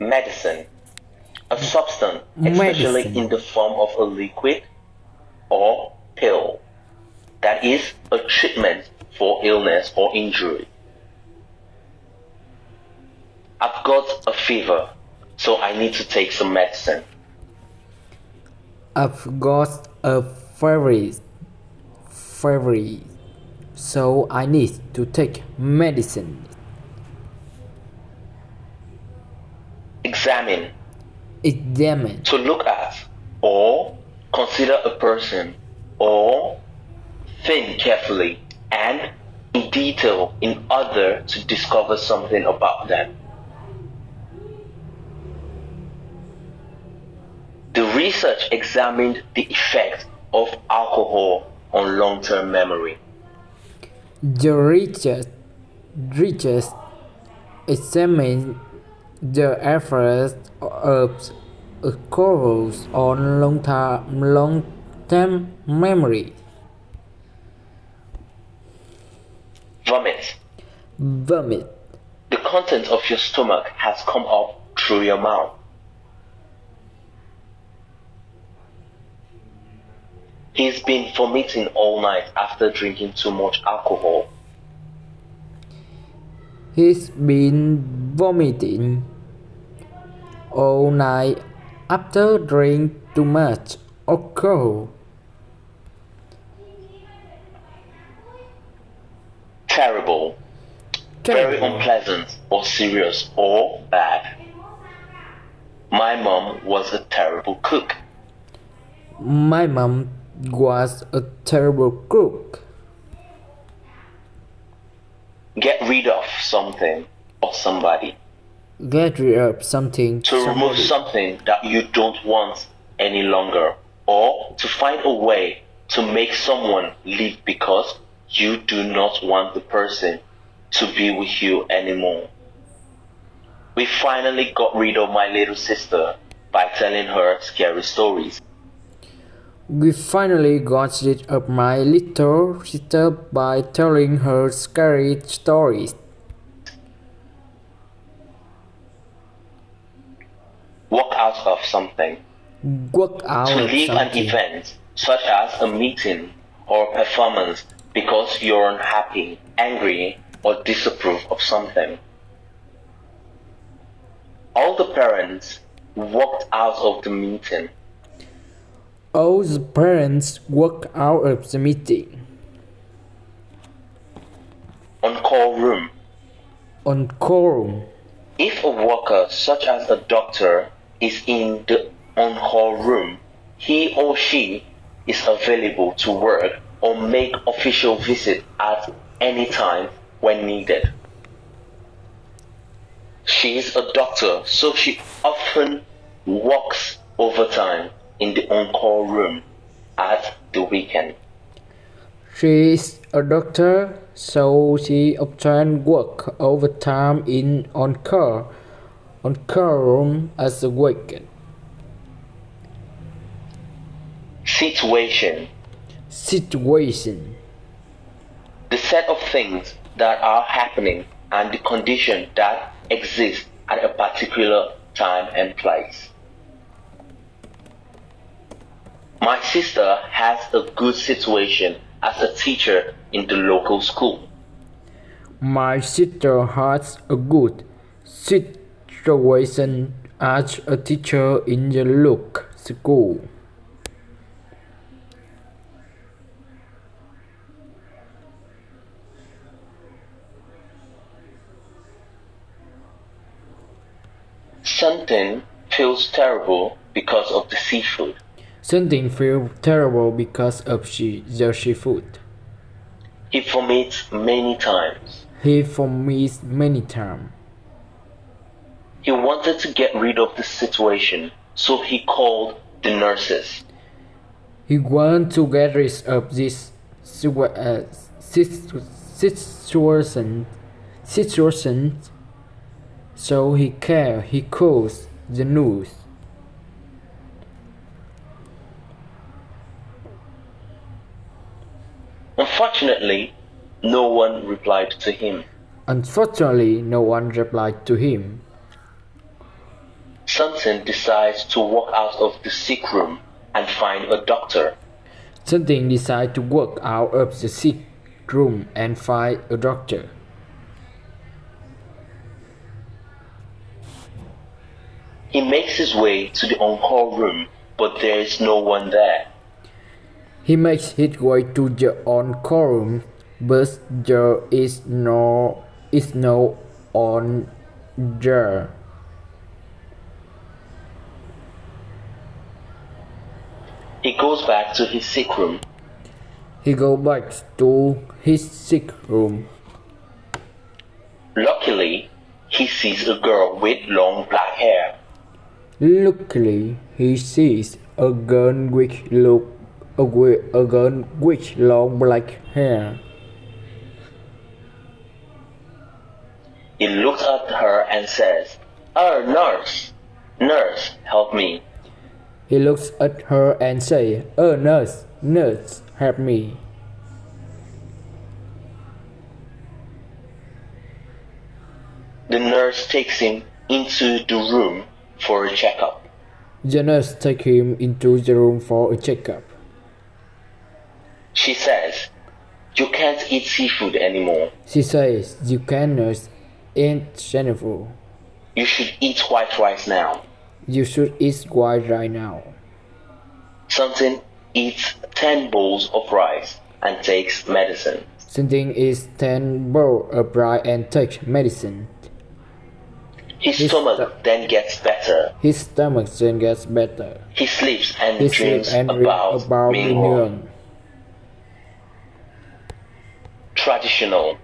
Medicine, a substance, especially medicine, in the form of a liquid or pill, that is a treatment for illness or injury. I've got a fever, so I need to take some medicine. I've got a fever, so I need to take medicine. Examine, Examine, to look at or consider a person or thing carefully and in detail in order to discover something about them. The research examined the effect of alcohol on long-term memory. the research examine the effects of alcohol on long-term memory. Vomit. Vomit. The content of your stomach has come up through your mouth. He's been vomiting all night after drinking too much alcohol. He's been vomiting all night after drinking too much alcohol. Terrible. Very Terrible. unpleasant or serious or bad. My mom was a terrible cook. My mom was a terrible cook. Get rid of something or somebody. Get rid of something, To remove somebody. something that you don't want any longer, or to find a way to make someone leave because you do not want the person to be with you anymore. We finally got rid of my little sister by telling her scary stories. We finally got rid of my little sister by telling her scary stories. Walk out of something. Walk out To of leave an something. event, such as a meeting or a performance, because you're unhappy, angry, or disapprove of something. All the parents walked out of the meeting. All the parents walked out of the meeting. On-call room. On call. If a worker, such as a doctor, is in the on-call room, he or she is available to work or make official visit at any time when needed. She is a doctor, so she often works overtime in the on-call room at the weekend. She is a doctor, so she often work overtime in on call room as a weekend. Situation. Situation. The set of things that are happening and the condition that exists at a particular time and place. My sister has a good situation as a teacher in the local school. My sister has a good situation as a teacher in the local school. Something feels terrible because of the seafood. Something feels terrible because of the seafood. He vomits many times. He vomits many times. He wanted to get rid of the situation, so he called the nurses. He wants to get rid of this situation, so he calls the news. Unfortunately, no one replied to him. Unfortunately, no one replied to him. Something decides to walk out of the sick room and find a doctor. Something decides to walk out of the sick room and find a doctor. He makes his way to the on-call room, but there is no one there. He makes his way to the on-call room, but there is no on there. He goes back to his sick room. He goes back to his sick room. Luckily, he sees a girl with long black hair. Luckily, he sees a girl with long black hair. He looks at her and says, Nurse! Nurse, help me. He looks at her and says, Nurse, nurse, help me. The nurse takes him into the room for a checkup. The nurse takes him into the room for a checkup. She says, You can't eat seafood anymore. She says, You cannot eat seafood. You should eat white rice now. You should eat white right now. Something eats 10 bowls of rice and takes medicine. Something is 10 bowls of rice and takes medicine. His stomach then gets better. His stomach then gets better. He sleeps and He dreams sleeps and about Mingwon. Traditional.